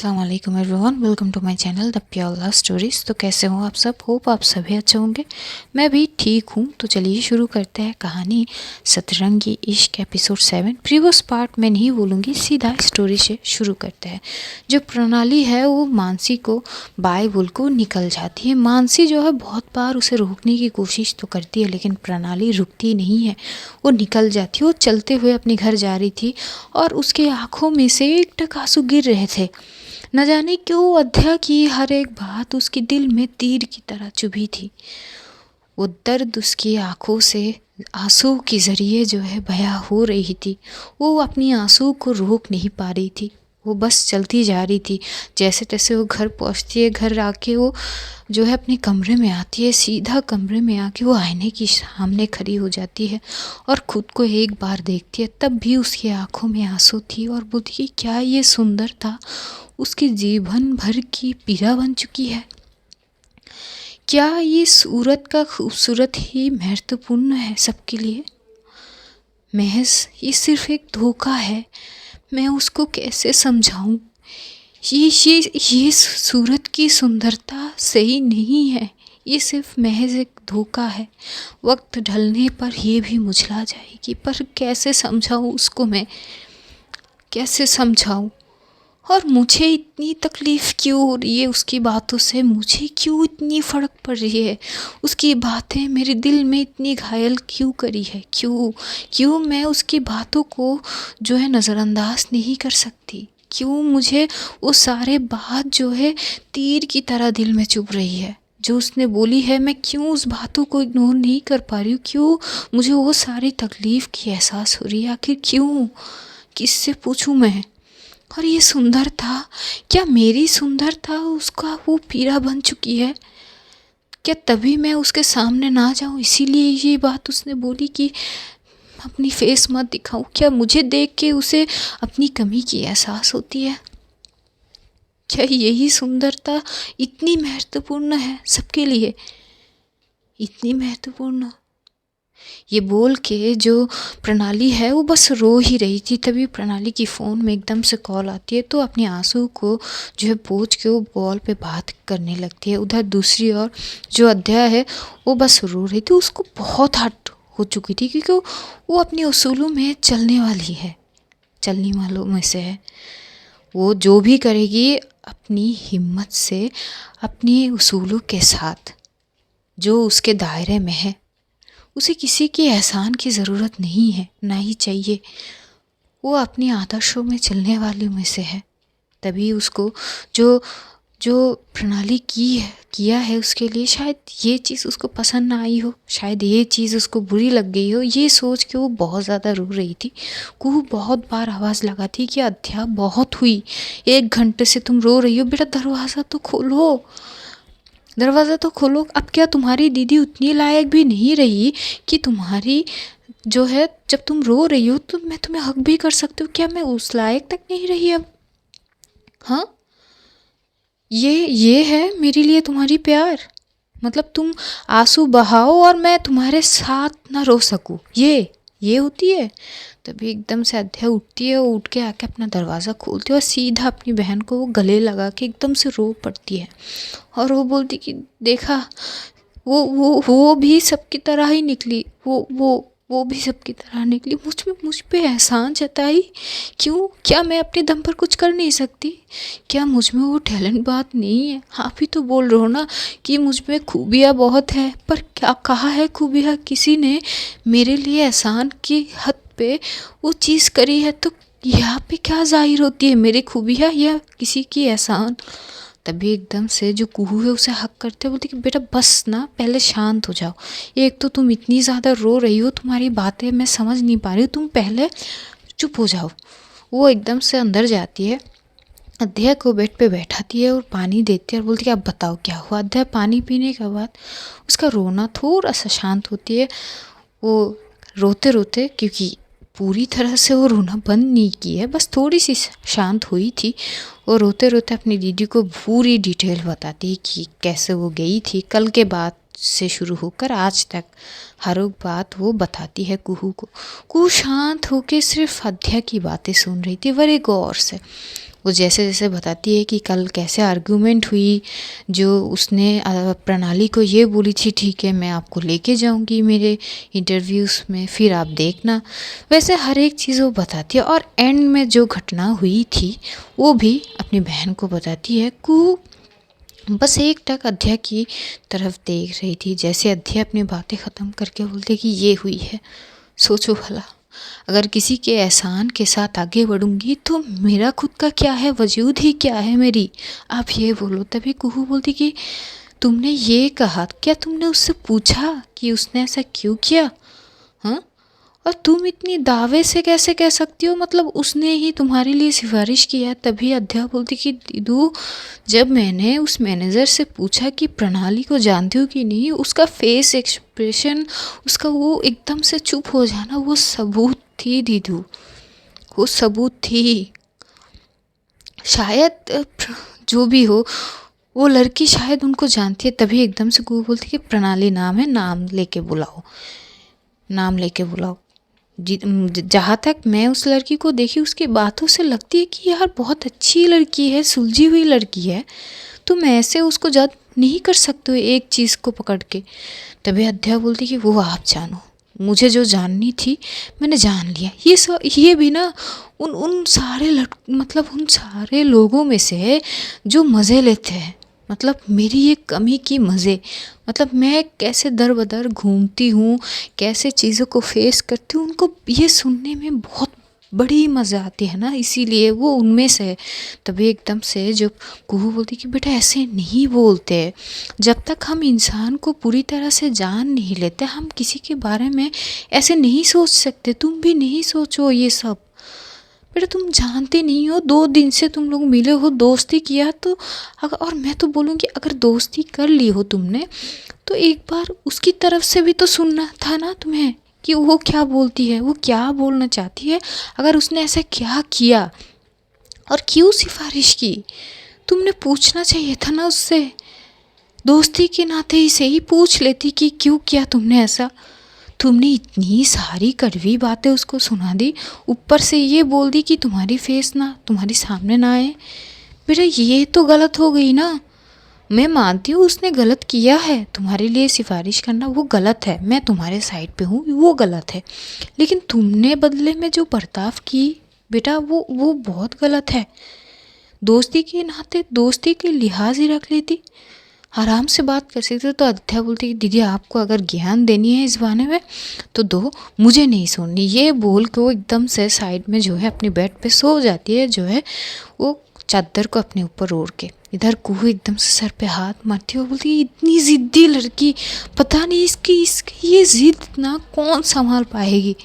अस्सलाम वालेकुम everyone, welcome to my channel the pure love stories. तो कैसे हो आप सब? होप आप सभी अच्छे होंगे। मैं भी ठीक हूँ। तो चलिए शुरू करते हैं कहानी सतरंगी इश्क एपिसोड 7। प्रीवियस पार्ट में नहीं बोलूँगी, सीधा स्टोरी से शुरू करते हैं। जो प्रणाली है वो मानसी को बाय बोल को निकल जाती है। मानसी जो है बहुत बार उसे रोकने की कोशिश तो करती है, लेकिन प्रणाली रुकती नहीं है। वो निकल जाती है। वो चलते हुए अपने घर जा रही थी और उसके आँखों में से एक टक आंसू गिर रहे थे। न जाने क्यों अध्या की हर एक बात उसके दिल में तीर की तरह चुभी थी। वो दर्द उसकी आंखों से आंसू के ज़रिए जो है बयां हो रही थी। वो अपनी आंसू को रोक नहीं पा रही थी। वो बस चलती जा रही थी। जैसे तैसे वो घर पहुंचती है। घर आके वो जो है अपने कमरे में आती है। सीधा कमरे में आके वो आईने के सामने खड़ी हो जाती है और ख़ुद को एक बार देखती है। तब भी उसकी आंखों में आंसू थी और बोलती कि क्या ये सुंदर था उसके जीवन भर की पीड़ा बन चुकी है। क्या ये सूरत का खूबसूरत ही महत्वपूर्ण है सबके लिए? महज ये सिर्फ एक धोखा है। मैं उसको कैसे समझाऊं? ये सूरत की सुंदरता सही नहीं है। ये सिर्फ महज एक धोखा है। वक्त ढलने पर ये भी मुझला जाएगी, पर कैसे समझाऊं उसको? मैं कैसे समझाऊं? और मुझे इतनी तकलीफ़ क्यों हो रही है उसकी बातों से? मुझे क्यों इतनी फ़र्क पड़ रही है? उसकी बातें मेरे दिल में इतनी घायल क्यों करी है? क्यों मैं उसकी बातों को जो है नज़रअंदाज नहीं कर सकती? क्यों मुझे वो सारे बात जो है तीर की तरह दिल में चुभ रही है? जो उसने बोली है, मैं क्यों उस बातों को इग्नोर नहीं कर पा रही हूँ? क्यों मुझे वो सारी तकलीफ़ की एहसास हो रही है? आखिर क्यों? किससे पूछूँ मैं? और ये सुंदर था, क्या मेरी सुंदरता उसका वो पीड़ा बन चुकी है? क्या तभी मैं उसके सामने ना जाऊं, इसीलिए ये बात उसने बोली कि अपनी फेस मत दिखाऊं? क्या मुझे देख के उसे अपनी कमी की एहसास होती है? क्या यही सुंदरता इतनी महत्वपूर्ण है सबके लिए? इतनी महत्वपूर्ण? ये बोल के जो प्रणाली है वो बस रो ही रही थी। तभी प्रणाली की फ़ोन में एकदम से कॉल आती है, तो अपने आंसू को जो है पोंछ के वो कॉल पे बात करने लगती है। उधर दूसरी ओर जो अध्याय है वो बस रो रही थी। उसको बहुत हर्ट हो चुकी थी, क्योंकि वो अपने उसूलों में चलने वाली है, चलने वालों में से है। वो जो भी करेगी अपनी हिम्मत से, अपने उसूलों के साथ, जो उसके दायरे में है। उसे किसी के एहसान की ज़रूरत नहीं है, ना ही चाहिए। वो अपने आदर्शों में चलने वालों में से है। तभी उसको जो जो प्रणाली किया है उसके लिए शायद ये चीज़ उसको पसंद ना आई हो, शायद ये चीज़ उसको बुरी लग गई हो। ये सोच के वो बहुत ज़्यादा रो रही थी। कुहू बहुत बार आवाज़ लगा थी कि अध्या बहुत हुई, 1 घंटे से तुम रो रही हो, बेटा दरवाज़ा तो खोलो, दरवाज़ा तो खोलो। अब क्या तुम्हारी दीदी उतनी लायक भी नहीं रही कि तुम्हारी जो है, जब तुम रो रही हो तो मैं तुम्हें हक भी कर सकती हूँ? क्या मैं उस लायक तक नहीं रही अब? हाँ, ये है मेरे लिए तुम्हारी प्यार? मतलब तुम आंसू बहाओ और मैं तुम्हारे साथ ना रो सकूँ, ये होती है? तभी एकदम से अध्या उठती है। उठ के आके अपना दरवाज़ा खोलती है और सीधा अपनी बहन को वो गले लगा के एकदम से रो पड़ती है। और वो बोलती कि देखा, वो भी सबकी तरह ही निकली, वो भी सबकी तरह निकली। मुझ पे एहसान जताई क्यों? क्या मैं अपने दम पर कुछ कर नहीं सकती? क्या मुझ में वो टैलेंट बात नहीं है? आप ही तो बोल रहे हो ना कि मुझ में खूबियाँ बहुत है, पर क्या कहा है खूबियाँ? किसी ने मेरे लिए एहसान की हद पे वो चीज़ करी है, तो यहाँ पे क्या जाहिर होती है, मेरी खूबियाँ या किसी की एहसान? तभी एकदम से जो कुहू है उसे हक करते बोलती कि बेटा बस ना, पहले शांत हो जाओ। एक तो तुम इतनी ज़्यादा रो रही हो, तुम्हारी बातें मैं समझ नहीं पा रही हूँ, तुम पहले चुप हो जाओ। वो एकदम से अंदर जाती है, अध्याय को बेड पे बैठाती है और पानी देती है और बोलती है अब बताओ क्या हुआ? अध्याय पानी पीने के बाद उसका रोना थोड़ा सा शांत होती है। वो रोते रोते, क्योंकि पूरी तरह से वो रोना बंद नहीं की है, बस थोड़ी सी शांत हुई थी। वो रोते रोते अपनी दीदी को पूरी डिटेल बताती है कि कैसे वो गई थी, कल के बाद से शुरू होकर आज तक हर एक बात वो बताती है कुहू को। कुहू शांत होके सिर्फ अध्या की बातें सुन रही थी बड़े गौर से। वो जैसे जैसे बताती है कि कल कैसे आर्गुमेंट हुई, जो उसने प्रणाली को ये बोली थी ठीक है मैं आपको लेके जाऊंगी मेरे इंटरव्यूज़ में, फिर आप देखना, वैसे हर एक चीज़ वो बताती है। और एंड में जो घटना हुई थी वो भी अपनी बहन को बताती है। कू बस एक टक अध्या की तरफ देख रही थी, जैसे अध्या अपनी बातें ख़त्म करके बोलते कि ये हुई है। सोचो भला, अगर किसी के एहसान के साथ आगे बढ़ूंगी तो मेरा खुद का क्या है, वजूद ही क्या है मेरी, आप ये बोलो। तभी कुहू बोलती कि तुमने ये कहा, क्या तुमने उससे पूछा कि उसने ऐसा क्यों किया? हाँ, और तुम इतनी दावे से कैसे कह सकती हो, मतलब उसने ही तुम्हारे लिए सिफारिश किया। तभी अध्या बोलती कि दीदू, जब मैंने उस मैनेजर से पूछा कि प्रणाली को जानती हो कि नहीं, उसका फेस एक्सप्रेशन, उसका वो एकदम से चुप हो जाना, वो सबूत थी दीदू, वो सबूत थी। शायद जो भी हो, वो लड़की शायद उनको जानती है। तभी एकदम से वो बोलती कि प्रणाली नाम है, नाम लेके बुलाओ, नाम लेके बुलाओ। जहाँ तक मैं उस लड़की को देखी, उसकी बातों से लगती है कि यार बहुत अच्छी लड़की है, सुलझी हुई लड़की है, तुम ऐसे उसको जज नहीं कर सकते हो एक चीज़ को पकड़ के। तभी अध्या बोलती कि वो आप जानो, मुझे जो जाननी थी मैंने जान लिया। ये भी ना उन उन सारे मतलब उन सारे लोगों में से जो मज़े लेते हैं, मतलब मेरी ये कमी की मज़े, मतलब मैं कैसे दर बदर घूमती हूँ, कैसे चीज़ों को फेस करती हूँ, उनको ये सुनने में बहुत बड़ी मज़ा आती है ना, इसीलिए वो उनमें से है। तभी एकदम से जो कुहू बोलती कि बेटा ऐसे नहीं बोलते, जब तक हम इंसान को पूरी तरह से जान नहीं लेते हम किसी के बारे में ऐसे नहीं सोच सकते। तुम भी नहीं सोचो ये सब, बेटा तुम जानते नहीं हो, 2 दिन से तुम लोग मिले हो, दोस्ती किया तो अगर, और मैं तो बोलूँगी अगर दोस्ती कर ली हो तुमने तो एक बार उसकी तरफ से भी तो सुनना था ना तुम्हें, कि वो क्या बोलती है, वो क्या बोलना चाहती है, अगर उसने ऐसा क्या किया और क्यों सिफारिश की, तुमने पूछना चाहिए था ना उससे। दोस्ती के नाते ही से ही पूछ लेती कि क्यों किया तुमने ऐसा। तुमने इतनी सारी कड़वी बातें उसको सुना दी, ऊपर से ये बोल दी कि तुम्हारी फेस ना तुम्हारे सामने ना आए। बेटा ये तो गलत हो गई ना। मैं मानती हूँ उसने गलत किया है, तुम्हारे लिए सिफारिश करना वो गलत है, मैं तुम्हारे साइड पे हूँ, वो गलत है, लेकिन तुमने बदले में जो बर्ताव की बेटा वो बहुत गलत है। दोस्ती के नाते दोस्ती के लिहाज ही रख लेती, आराम से बात कर सकते। तो अध्या बोलती कि दीदी आपको अगर ज्ञान देनी है इस बारे में तो दो, मुझे नहीं सुननी। ये बोल के वो एकदम से साइड में जो है अपनी बेड पे सो जाती है, जो है वो चादर को अपने ऊपर ओढ़ के। इधर कुहू एकदम से सर पे हाथ मारती है और बोलती है इतनी ज़िद्दी लड़की, पता नहीं इसकी ये ज़िद ना कौन संभाल पाएगी,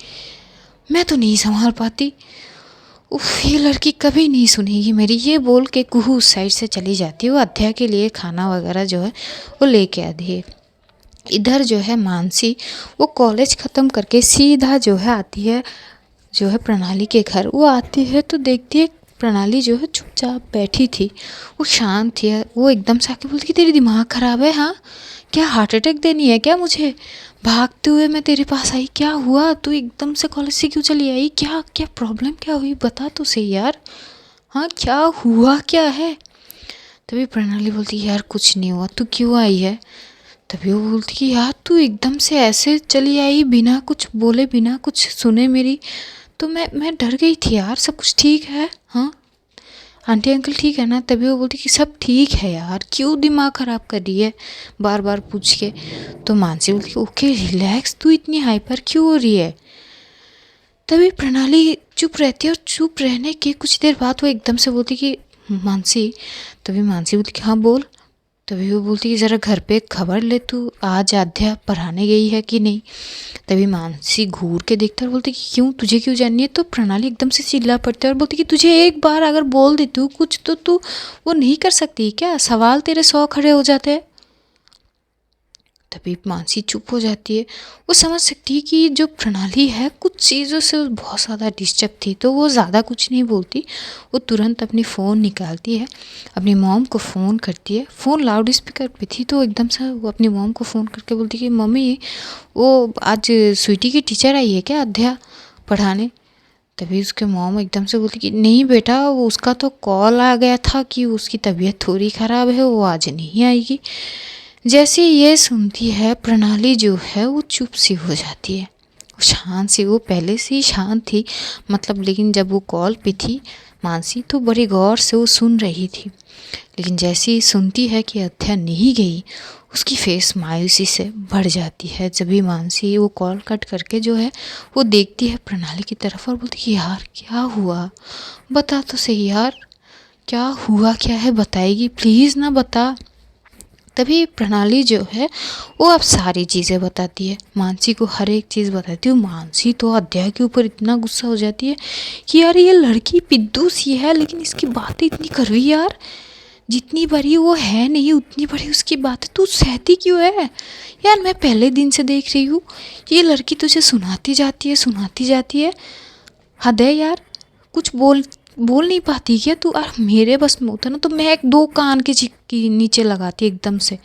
मैं तो नहीं संभाल पाती। उफ, ये लड़की कभी नहीं सुनेगी मेरी। ये बोल के कुहू उस साइड से चली जाती है। वो अध्या के लिए खाना वगैरह जो है वो लेके आती है। इधर जो है मानसी वो कॉलेज ख़त्म करके सीधा जो है आती है जो है प्रणाली के घर। वो आती है तो देखती है प्रणाली जो है चुपचाप बैठी थी, वो शांत थी। वो एकदम से आके बोलती कि तेरी दिमाग ख़राब है, हाँ क्या हार्ट अटैक देनी है क्या मुझे, भागते हुए मैं तेरे पास आई, क्या हुआ, तू एकदम से कॉलेज से क्यों चली आई, क्या क्या प्रॉब्लम क्या हुई, बता तो सही यार, हाँ क्या हुआ क्या है। तभी प्रणाली बोलती यार कुछ नहीं हुआ, तू क्यों आई है। तभी वो बोलती कि यार तू एकदम से ऐसे चली आई बिना कुछ बोले बिना कुछ सुने मेरी, तो मैं डर गई थी यार, सब कुछ ठीक है, हाँ आंटी अंकल ठीक है ना। तभी वो बोलती कि सब ठीक है यार, क्यों दिमाग ख़राब कर रही है बार बार पूछ के। तो मानसी बोलती ओके रिलैक्स, तू इतनी हाइपर क्यों हो रही है। तभी प्रणाली चुप रहती है और चुप रहने के कुछ देर बाद वो एकदम से बोलती कि मानसी। तभी मानसी बोलती कि हाँ बोल। तभी वो बोलती कि ज़रा घर पे खबर ले, तू आज आध्या पढ़ाने गई है कि नहीं। तभी मानसी घूर के देखता और बोलती कि क्यों, तुझे क्यों जाननी है। तो प्रणाली एकदम से चिल्ला पड़ती है और बोलती कि तुझे एक बार अगर बोल देती हूँ कुछ तो तू वो नहीं कर सकती क्या, सवाल तेरे 100 खड़े हो जाते हैं। तभी मानसी चुप हो जाती है। वो समझ सकती है कि जो प्रणाली है कुछ चीज़ों से बहुत ज़्यादा डिस्टर्ब थी, तो वो ज़्यादा कुछ नहीं बोलती। वो तुरंत अपनी फ़ोन निकालती है, अपनी मॉम को फ़ोन करती है। फ़ोन लाउड स्पीकर पे थी तो एकदम से वो अपनी मॉम को फ़ोन करके बोलती कि मम्मी वो आज स्वीटी की टीचर आई है क्या अध्या पढ़ाने। तभी उसके मॉम एकदम से बोलती कि नहीं बेटा, वो उसका तो कॉल आ गया था कि उसकी तबीयत थोड़ी ख़राब है, वो आज नहीं आएगी। जैसे ये सुनती है प्रणाली जो है वो चुप सी हो जाती है, शांत सी। वो पहले से ही शांत थी मतलब, लेकिन जब वो कॉल पे थी मानसी तो बड़ी गौर से वो सुन रही थी। लेकिन जैसे ही सुनती है कि अध्ययन नहीं गई, उसकी फेस मायूसी से बढ़ जाती है। जब भी मानसी वो कॉल कट करके जो है वो देखती है प्रणाली की तरफ और बोलती है यार क्या हुआ, बता तो सही यार, क्या हुआ क्या है, बताएगी प्लीज़ ना बता। तभी प्रणाली जो है वो अब सारी चीज़ें बताती है, मानसी को हर एक चीज़ बताती है। मानसी तो अध्याय के ऊपर इतना गुस्सा हो जाती है कि यार ये लड़की पिद्दू सी है, लेकिन इसकी बातें इतनी कड़वी यार, जितनी बड़ी वो है नहीं उतनी बड़ी उसकी बात है, तू सहती क्यों है यार। मैं पहले दिन से देख रही हूँ ये लड़की तुझे सुनाती जाती है। हद है यार, कुछ बोल नहीं पाती क्या तू। मेरे बस में होता ना तो मैं एक दो कान के चिक्की नीचे लगाती एकदम से।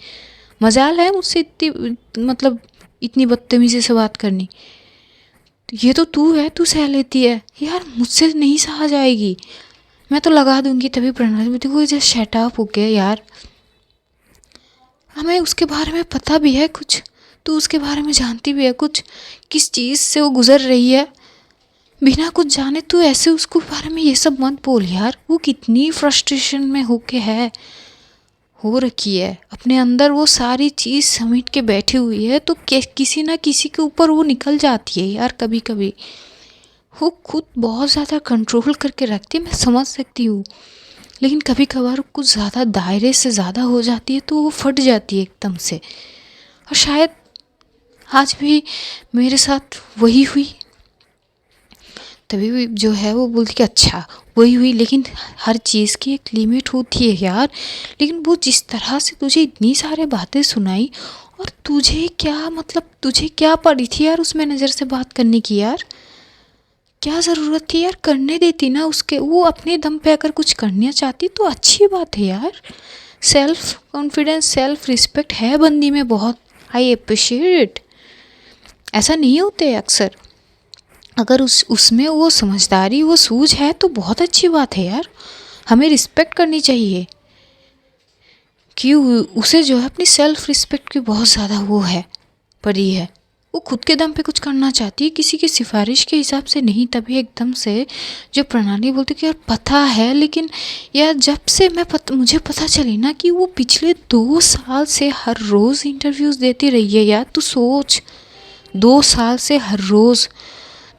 मजाल है मुझसे इतनी मतलब इतनी बदतमीजी से बात करनी। तो ये तो तू है, तू सह लेती है यार, मुझसे नहीं सहा जाएगी, मैं तो लगा दूंगी। तभी प्रणाली बोलती को जस्ट शट अप हो गया यार, हमें उसके बारे में पता भी है कुछ, तू उसके बारे में जानती भी है कुछ, किस चीज़ से वो गुजर रही है। बिना कुछ जाने तू ऐसे उसको बारे में ये सब मत बोल यार। वो कितनी फ्रस्ट्रेशन में होके है हो रखी है अपने अंदर, वो सारी चीज़ समेट के बैठी हुई है, तो किसी ना किसी के ऊपर वो निकल जाती है यार। कभी कभी वो खुद बहुत ज़्यादा कंट्रोल करके रखती है, मैं समझ सकती हूँ, लेकिन कभी कभार कुछ ज़्यादा दायरे से ज़्यादा हो जाती है तो वो फट जाती है एकदम से। और शायद आज भी मेरे साथ वही हुई। तभी भी जो है वो बोलती कि अच्छा वही हुई, लेकिन हर चीज़ की एक लिमिट होती है यार। लेकिन वो जिस तरह से तुझे इतनी सारी बातें सुनाई, और तुझे क्या मतलब, तुझे क्या पड़ी थी यार उस मैनेजर से बात करने की यार, क्या ज़रूरत थी यार, करने देती ना उसके। वो अपने दम पे अगर कुछ करना चाहती तो अच्छी बात है यार। सेल्फ कॉन्फिडेंस सेल्फ रिस्पेक्ट है बंदी में बहुत, आई अप्रिशिएट। ऐसा नहीं होते अक्सर, अगर उसमें वो समझदारी वो सूझ है तो बहुत अच्छी बात है यार, हमें रिस्पेक्ट करनी चाहिए। कि उसे जो है अपनी सेल्फ रिस्पेक्ट की बहुत ज़्यादा वो है पड़ी है, वो खुद के दम पे कुछ करना चाहती है, किसी की सिफारिश के हिसाब से नहीं। तभी एकदम से जो प्रणाली बोलती कि यार पता है, लेकिन यार जब से मुझे पता चली ना कि वो पिछले 2 साल से हर रोज़ इंटरव्यूज़ देती रही है यार, तू सोच 2 साल से हर रोज़।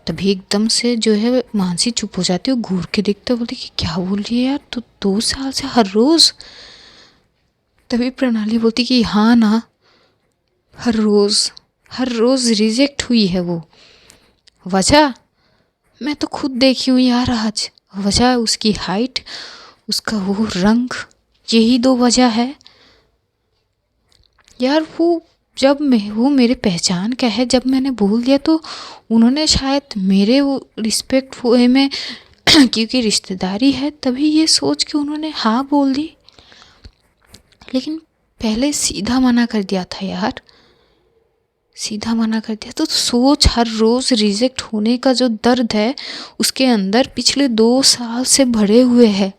तभी एकदम से जो है मानसी चुप हो जाती है, घूर के देखते बोलती कि क्या बोल रही है यार, तू 2 साल से हर रोज़। तभी प्रणाली बोलती कि हाँ ना, हर रोज़ रिजेक्ट हुई है वो। वजह मैं तो खुद देखी हूँ यार आज, वजह उसकी हाइट, उसका वो रंग, यही 2 वजह है यार। वो मेरे पहचान का है, जब मैंने बोल दिया तो उन्होंने शायद मेरे वो रिस्पेक्ट हुए में क्योंकि रिश्तेदारी है तभी ये सोच के उन्होंने हाँ बोल दी, लेकिन पहले सीधा मना कर दिया था यार, सीधा मना कर दिया। तो सोच हर रोज़ रिजेक्ट होने का जो दर्द है उसके अंदर पिछले 2 साल से भरे हुए है।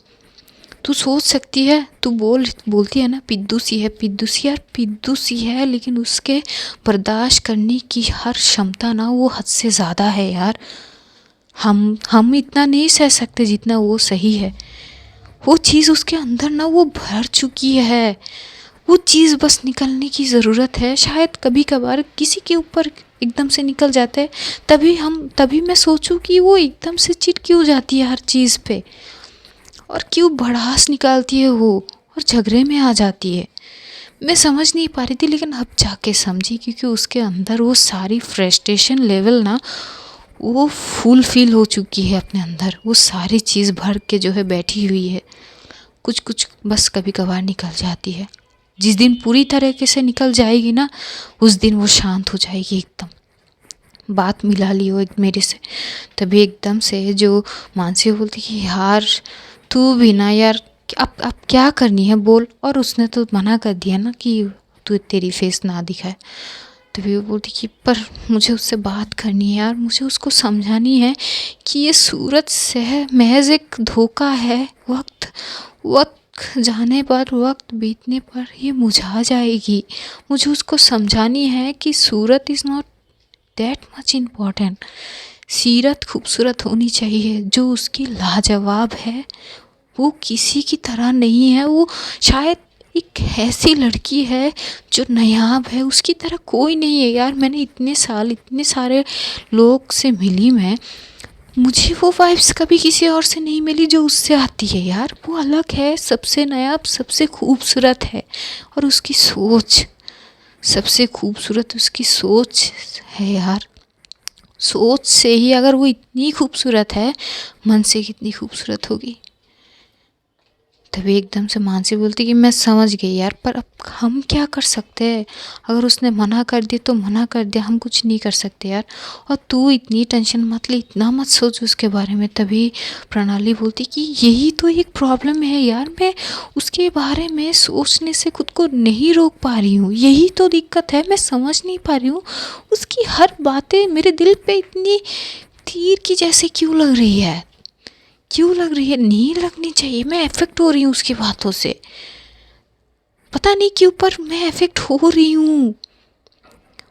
तू सोच सकती है, तू बोलती है ना पिद्दू सी है, पिद्दू सी यार, पिद्दू सी है, लेकिन उसके बर्दाश्त करने की हर क्षमता ना वो हद से ज़्यादा है यार। हम इतना नहीं सह सकते जितना वो सही है। वो चीज़ उसके अंदर ना वो भर चुकी है, वो चीज़ बस निकलने की ज़रूरत है। शायद कभी कभार किसी के ऊपर एकदम से निकल जाता है, तभी मैं सोचूं कि वो एकदम से चिढ़ क्यों जाती है हर चीज़ पे, और क्यों भड़ास निकालती है वो, और झगड़े में आ जाती है। मैं समझ नहीं पा रही थी, लेकिन अब जाके समझी, क्योंकि उसके अंदर वो सारी फ्रस्ट्रेशन लेवल ना वो फुल फील हो चुकी है अपने अंदर, वो सारी चीज़ भर के जो है बैठी हुई है। कुछ कुछ बस कभी कभार निकल जाती है, जिस दिन पूरी तरीके से निकल जाएगी ना उस दिन वो शांत हो जाएगी एकदम। बात मिला ली हो एक मेरे से, तभी एकदम से जो मानसी बोलती कि यार तू भी ना यार, अब क्या करनी है बोल, और उसने तो मना कर दिया ना कि तू तेरी फेस ना दिखाए। तभी वो बोलती कि पर मुझे उससे बात करनी है यार, मुझे उसको समझानी है कि ये सूरत से महज एक धोखा है। वक्त वक्त जाने पर, वक्त बीतने पर ये मुरझा जाएगी। मुझे उसको समझानी है कि सूरत is not that much important. सीरत खूबसूरत होनी चाहिए, जो उसकी लाजवाब है वो किसी की तरह नहीं है। वो शायद एक ऐसी लड़की है जो नायाब है, उसकी तरह कोई नहीं है यार। मैंने इतने साल इतने सारे लोग से मिली मैं, मुझे वो वाइब्स कभी किसी और से नहीं मिली जो उससे आती है यार। वो अलग है, सबसे नायाब, सबसे खूबसूरत है। और उसकी सोच, सबसे खूबसूरत उसकी सोच है यार। सोच से ही अगर वो इतनी खूबसूरत है, मन से कितनी खूबसूरत होगी। तभी एकदम से मानसी बोलती कि मैं समझ गई यार, पर अब हम क्या कर सकते हैं। अगर उसने मना कर दी तो मना कर दिया, हम कुछ नहीं कर सकते यार। और तू इतनी टेंशन मत ले, इतना मत सोच उसके बारे में। तभी प्रणाली बोलती कि यही तो एक प्रॉब्लम है यार, मैं उसके बारे में सोचने से खुद को नहीं रोक पा रही हूँ। यही तो दिक्कत है, मैं समझ नहीं पा रही हूँ उसकी हर बातें मेरे दिल पे इतनी तीर की जैसे क्यों लग रही है। क्यों लग रही है, नहीं लगनी चाहिए। मैं अफेक्ट हो रही हूँ उसकी बातों से, पता नहीं क्यों, पर मैं अफेक्ट हो रही हूँ।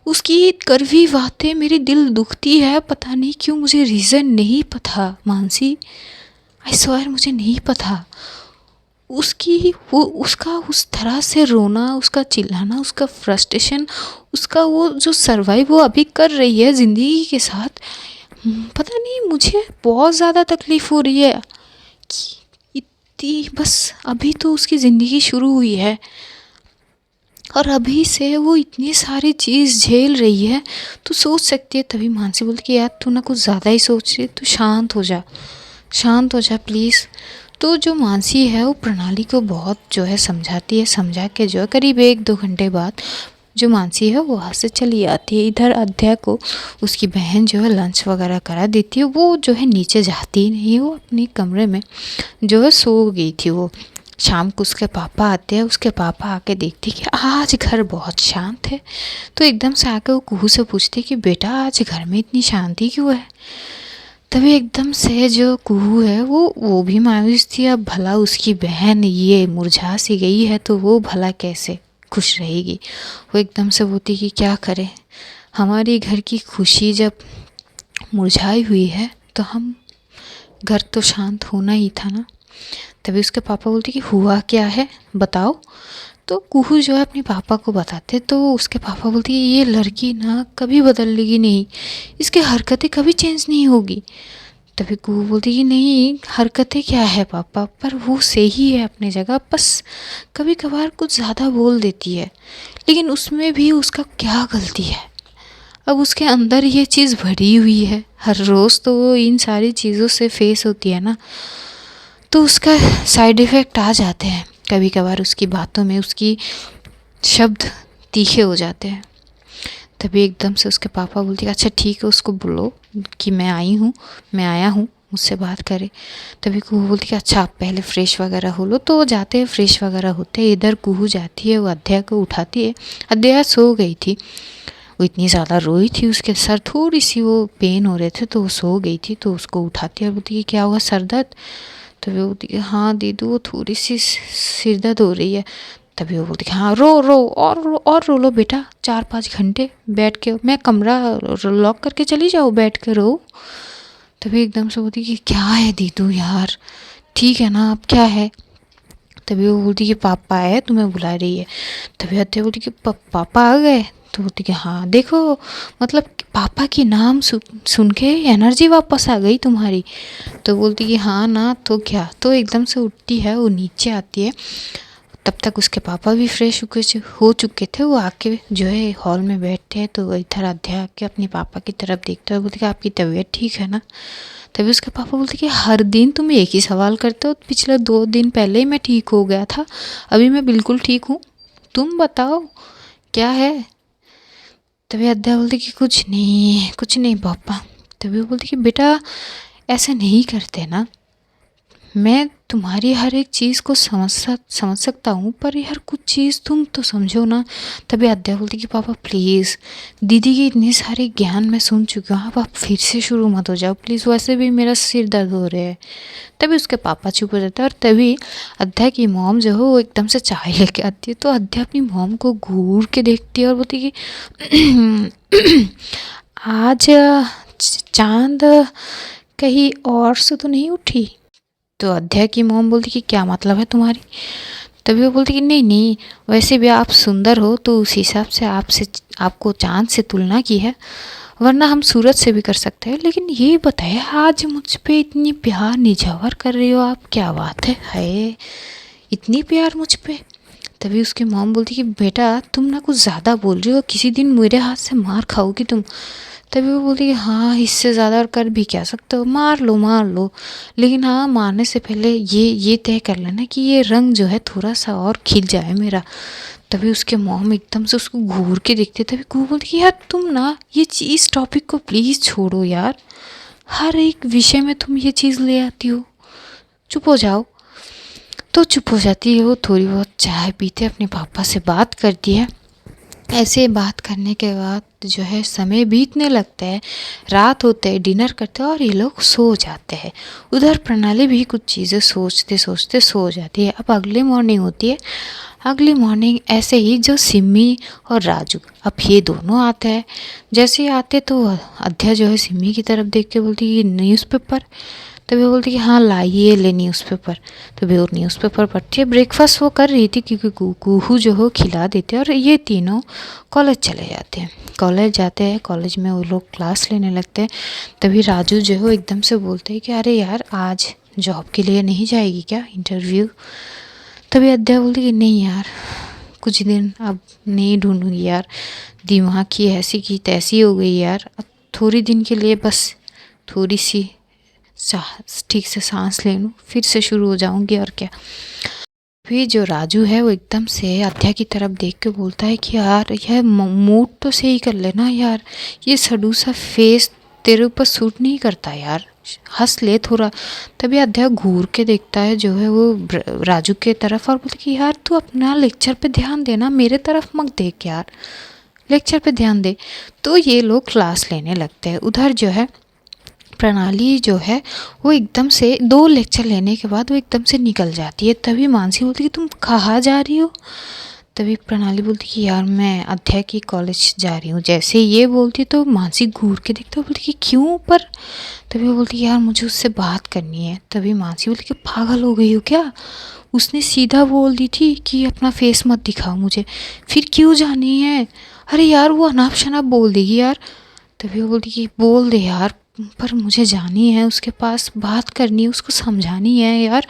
उसकी कड़वी बातें मेरी दिल दुखती है, पता नहीं क्यों। मुझे रीज़न नहीं पता मानसी, आई स्वेयर मुझे नहीं पता। उसकी वो, उसका उस तरह से रोना, उसका चिल्लाना, उसका फ्रस्ट्रेशन, उसका वो जो सर्वाइव वो अभी कर रही है ज़िंदगी के साथ, पता नहीं मुझे बहुत ज़्यादा तकलीफ़ हो रही है कि इतनी, बस अभी तो उसकी ज़िंदगी शुरू हुई है और अभी से वो इतनी सारी चीज़ झेल रही है। तो सोच सकती है। तभी मानसी बोलती कि यार तू ना कुछ ज़्यादा ही सोच रही है, तू शांत हो जा, शांत हो जा प्लीज़। तो जो मानसी है वो प्रणाली को बहुत जो है समझाती है। समझा के जो है करीब 1-2 घंटे बाद जो मानसी है वो वहाँ से चली आती है। इधर अध्याय को उसकी बहन जो है लंच वगैरह करा देती है। वो जो है नीचे जाती ही नहीं, वो अपने कमरे में जो है सो गई थी। वो शाम को उसके पापा आते हैं, उसके पापा आके देखते कि आज घर बहुत शांत है। तो एकदम से आके वो कुहू से पूछते कि बेटा आज घर में इतनी शांति क्यों है। तभी एकदम से जो कुहू है वो भी मायूस थी। अब भला उसकी बहन ये मुरझा सी गई है तो वो भला कैसे खुश रहेगी। वो एकदम से बोलती कि क्या करें, हमारी घर की खुशी जब मुरझाई हुई है तो हम, घर तो शांत होना ही था ना। तभी उसके पापा बोलते कि हुआ क्या है बताओ। तो कुहू जो है अपने पापा को बताते, तो उसके पापा बोलते कि ये लड़की ना कभी बदलेगी नहीं, इसकी हरकतें कभी चेंज नहीं होगी। तभी कुहू बोलती कि नहीं हरकतें क्या है पापा, पर वो सही है अपनी जगह, बस कभी कभार कुछ ज़्यादा बोल देती है, लेकिन उसमें भी उसका क्या गलती है। अब उसके अंदर ये चीज़ भरी हुई है, हर रोज़ तो वो इन सारी चीज़ों से फेस होती है ना, तो उसका साइड इफ़ेक्ट आ जाते हैं। कभी कभार उसकी बातों में उसकी शब्द तीखे हो जाते हैं। तभी एकदम से उसके पापा बोलते अच्छा ठीक है उसको बोलो कि मैं आई हूँ, मैं आया हूँ, मुझसे बात करे। तभी कुहू बोलती कि अच्छा आप पहले फ्रेश वगैरह हो लो। तो वो जाते हैं, फ्रेश वगैरह होते हैं। इधर कुहू जाती है, वो अध्याय को उठाती है। अध्याय सो गई थी, वो इतनी ज़्यादा रोई थी, उसके सर थोड़ी सी वो पेन हो रहे थे तो वो सो गई थी। तो उसको उठाती है और बोलती कि क्या हुआ सर दर्द। तो वो बोलती कि हाँ दीदी वो थोड़ी सी सिर दर्द हो रही है। तभी वो बोलती कि हाँ रो रो और रो लो बेटा, 4-5 घंटे बैठ के, मैं कमरा लॉक करके चली जाओ, बैठ के रो। तभी एकदम से बोलती कि क्या है दीदू यार, ठीक है ना, अब क्या है। तभी वो बोलती कि पापा आए तुम्हें बुला रही है। तभी अत्या बोलती कि पापा आ गए। तो बोलती कि हाँ देखो, मतलब पापा की नाम सुन के एनर्जी वापस आ गई तुम्हारी। तो बोलती कि हाँ ना तो क्या। तो एकदम से उठती है, वो नीचे आती है। तब तक उसके पापा भी फ्रेश हो चुके थे। वो आके जो है हॉल में बैठते हैं। तो इधर अध्याय आके अपने पापा की तरफ देखते हो, बोलते कि आपकी तबीयत ठीक है ना। तभी उसके पापा बोलते कि हर दिन तुम एक ही सवाल करते हो, पिछले 2 दिन पहले ही मैं ठीक हो गया था, अभी मैं बिल्कुल ठीक हूँ, तुम बताओ क्या है। तभी अध्याय बोलती कि कुछ नहीं कुछ नहीं पापा। तभी वो बोलती कि बेटा ऐसे नहीं करते ना, मैं तुम्हारी हर एक चीज़ को समझ सकता हूँ, पर यार कुछ चीज़ तुम तो समझो ना। तभी अध्या बोलती कि पापा प्लीज़, दीदी की इतनी सारी ज्ञान मैं सुन चुकी हूँ, अब आप फिर से शुरू मत हो जाओ प्लीज़, वैसे भी मेरा सिर दर्द हो रहा है। तभी उसके पापा चुप हो जाते हैं और तभी अध्या की मॉम जो है वो एकदम से चाय लेके आती है। तो अध्या अपनी मॉम को घूर के देखती है और बोलती कि आज चांद कहीं और से तो नहीं उठी। तो अध्या की मॉम बोलती कि क्या मतलब है तुम्हारी। तभी वो बोलती कि नहीं नहीं, वैसे भी आप सुंदर हो तो उस हिसाब से आपको चांद से तुलना की है, वरना हम सूरज से भी कर सकते हैं। लेकिन ये बताइए आज मुझ पे इतनी प्यार निझावर कर रही हो आप, क्या बात है इतनी प्यार मुझ पे। तभी उसकी मॉम बोलती कि बेटा तुम ना कुछ ज़्यादा बोल रही हो, किसी दिन मेरे हाथ से मार खाओगी तुम। तभी वो बोलती कि हाँ इससे ज़्यादा और कर भी क्या सकते हो, मार लो मार लो, लेकिन हाँ मारने से पहले ये तय कर लेना कि ये रंग जो है थोड़ा सा और खिल जाए मेरा। तभी उसके मॉम एकदम से उसको घूर के देखते, तभी वो बोलती कि यार तुम ना ये इस टॉपिक को प्लीज़ छोड़ो यार, हर एक विषय में तुम ये चीज़ ले आती हो, चुप हो जाओ। तो चुप हो जाती है वो, थोड़ी बहुत चाय पीते अपने पापा से बात करती है। ऐसे बात करने के बाद जो है समय बीतने लगता है, रात होते है, डिनर करते हैं और ये लोग सो जाते हैं। उधर प्रणाली भी कुछ चीज़ें सोचते सोचते सो जाती है। अब अगले मॉर्निंग होती है। अगली मॉर्निंग ऐसे ही जो सिमी और राजू, अब ये दोनों आते हैं। जैसे ही आते तो अध्या जो है सिमी की तरफ देख के बोलती कि न्यूज़पेपर। तभी वो बोलती कि हाँ लाइए ले न्यूज़पेपर। तभी वो न्यूज़पेपर पढ़ती है। ब्रेकफास्ट वो कर रही थी क्योंकि कुहू जो हो खिला देते हैं और ये तीनों कॉलेज चले जाते हैं। कॉलेज जाते हैं, कॉलेज में वो लोग क्लास लेने लगते हैं। तभी राजू जो है वो एकदम से बोलते हैं कि अरे यार आज जॉब के लिए नहीं जाएगी क्या, इंटरव्यू। तभी अध्या बोलती कि नहीं यार कुछ दिन अब नहीं ढूंढूंगी यार, दिमाग की ऐसी की तैसी हो गई यार, अब थोड़ी दिन के लिए बस थोड़ी सी ठीक से सांस ले लूँ, फिर से शुरू हो जाऊंगी और क्या। फिर जो राजू है वो एकदम से अध्या की तरफ देख के बोलता है कि यार यह मूड तो सही कर लेना यार, ये सडूसा फेस तेरे ऊपर सूट नहीं करता यार, हंस ले थोड़ा। तभी अध्या घूर के देखता है जो है वो राजू के तरफ और बोलता कि यार तू अपना लेक्चर पे ध्यान देना, मेरे तरफ मत देख यार, लेक्चर पे ध्यान दे। तो ये लोग क्लास लेने लगते हैं। उधर जो है प्रणाली जो है वो एकदम से 2 लेक्चर लेने के बाद वो एकदम से निकल जाती है। तभी मानसी बोलती कि तुम कहाँ जा रही हो। तभी प्रणाली बोलती कि यार मैं अध्याय की कॉलेज जा रही हूँ। जैसे ये बोलती तो मानसी घूर के देखते बोलती कि क्यों पर। तभी वो बोलती यार मुझे उससे बात करनी है। तभी मानसी बोलती कि पागल हो गई हो क्या, उसने सीधा बोल दी थी कि अपना फेस मत दिखाओ मुझे, फिर क्यों जानी है। अरे यार वो अनाप शनाप बोल देगी यार। तभी वो बोलती कि बोल दे यार, पर मुझे जानी है उसके पास, बात करनी है, उसको समझानी है यार,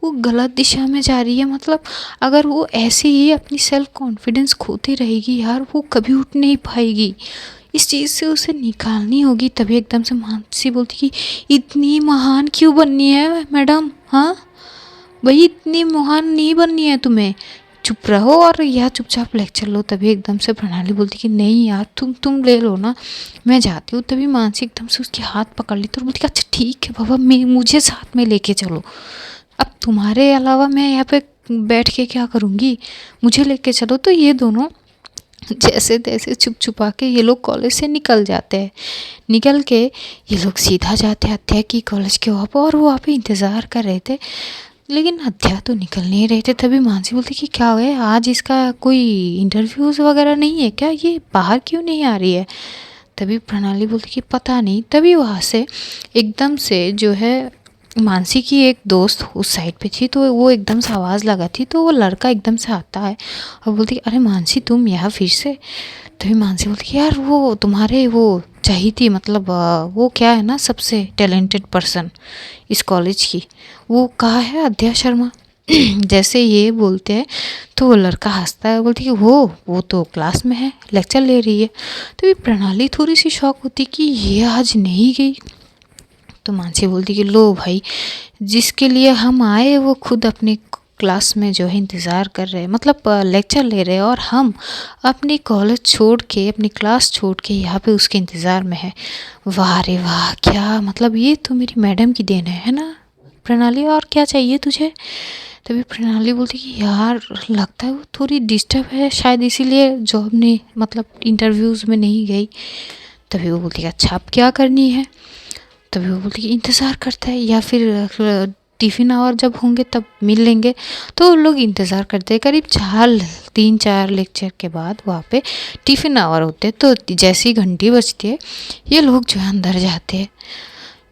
वो गलत दिशा में जा रही है। मतलब अगर वो ऐसे ही अपनी सेल्फ कॉन्फिडेंस खोती रहेगी यार, वो कभी उठ नहीं पाएगी, इस चीज़ से उसे निकालनी होगी। तभी एकदम से मानसी बोलती कि इतनी महान क्यों बननी है मैडम, हाँ भाई इतनी महान नहीं बननी है तुम्हें, चुप रहो और या चुपचाप लेक्चर लो। तभी एकदम से प्रणाली बोलती कि नहीं यार तुम ले लो ना, मैं जाती हूँ। तभी मानसी एकदम से उसके हाथ पकड़ लेती और बोलती कि अच्छा ठीक है बाबा, मुझे साथ में लेके चलो, अब तुम्हारे अलावा मैं यहाँ पे बैठ के क्या करूँगी, मुझे लेके चलो। तो ये दोनों जैसे तैसे छुप छुपा के ये लोग कॉलेज से निकल जाते हैं। निकल के ये लोग सीधा जाते हैं अध्याय की कॉलेज के वहाँ पर, और वो वहाँ पे इंतज़ार कर रहे थे, लेकिन अध्या तो निकल नहीं रहे थे। तभी मानसी बोलती कि क्या है आज इसका कोई इंटरव्यूज़ वगैरह नहीं है क्या, ये बाहर क्यों नहीं आ रही है। तभी प्रणाली बोलती कि पता नहीं। तभी वहाँ से एकदम से जो है मानसी की एक दोस्त उस साइड पे थी, तो वो एकदम से आवाज़ लगा थी, तो वो लड़का एकदम से आता है और बोलती अरे मानसी तुम यहाँ फिर से। तभी मानसी बोलती कि यार वो तुम्हारे वो चाहिए थी, मतलब वो क्या है ना सबसे टैलेंटेड पर्सन इस कॉलेज की, वो कहाँ है अध्या शर्मा। जैसे ये बोलते हैं तो वो लड़का हंसता है, बोलती कि वो तो क्लास में है, लेक्चर ले रही है। तो प्रणाली थोड़ी सी शॉक होती कि ये आज नहीं गई। तो मानसी बोलती कि लो भाई, जिसके लिए हम आए वो खुद अपने क्लास में जो है इंतज़ार कर रहे हैं, मतलब लेक्चर ले रहे हैं, और हम अपनी कॉलेज छोड़ के अपनी क्लास छोड़ के यहाँ पे उसके इंतज़ार में है। वाह रे वाह, क्या मतलब ये तो मेरी मैडम की देन है ना। प्रणाली और क्या चाहिए तुझे? तभी प्रणाली बोलती कि यार लगता है वो थोड़ी डिस्टर्ब है शायद, इसीलिए जॉब नहीं मतलब इंटरव्यूज़ में नहीं गई। तभी वो बोलती कि अच्छा अब क्या करनी है? तभी वो बोलती कि इंतज़ार करता है या फिर टिफ़िन आवर जब होंगे तब मिल लेंगे। तो वो लोग इंतज़ार करते हैं। करीब 3-4 लेक्चर के बाद वहाँ पे टिफ़िन आवर होते हैं। तो जैसी घंटी बजती है ये लोग जो है अंदर जाते हैं।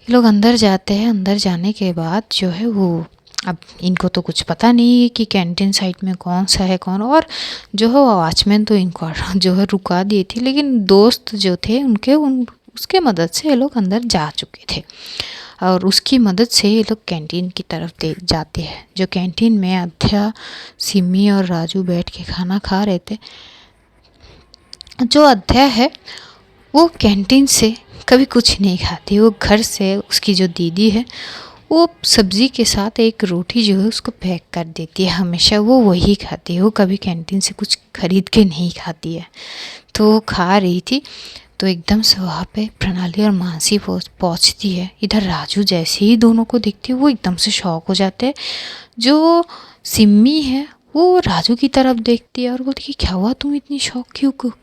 ये लोग अंदर जाते हैं। अंदर जाने के बाद जो है वो, अब इनको तो कुछ पता नहीं है कि कैंटीन साइड में कौन सा है कौन, और जो है वो वॉचमैन तो इनको जो है रुका दी थी, लेकिन दोस्त जो थे उनके उसके मदद से ये लोग अंदर जा चुके थे और उसकी मदद से ये लोग कैंटीन की तरफ जाते हैं। जो कैंटीन में अध्या, सिमी और राजू बैठ के खाना खा रहे थे। जो अध्या है वो कैंटीन से कभी कुछ नहीं खाती। वो घर से उसकी जो दीदी है वो सब्ज़ी के साथ एक रोटी जो है उसको पैक कर देती है, हमेशा वो वही खाती है। वो कभी कैंटीन से कुछ खरीद के नहीं खाती है। तो वो खा रही थी तो एकदम से वहाँ पे प्रणाली और मानसी पहुँचती है। इधर राजू जैसे ही दोनों को देखती है वो एकदम से शॉक हो जाते हैं। जो सिम्मी है वो राजू की तरफ देखती है और बोलती कि क्या हुआ, तुम इतनी शॉक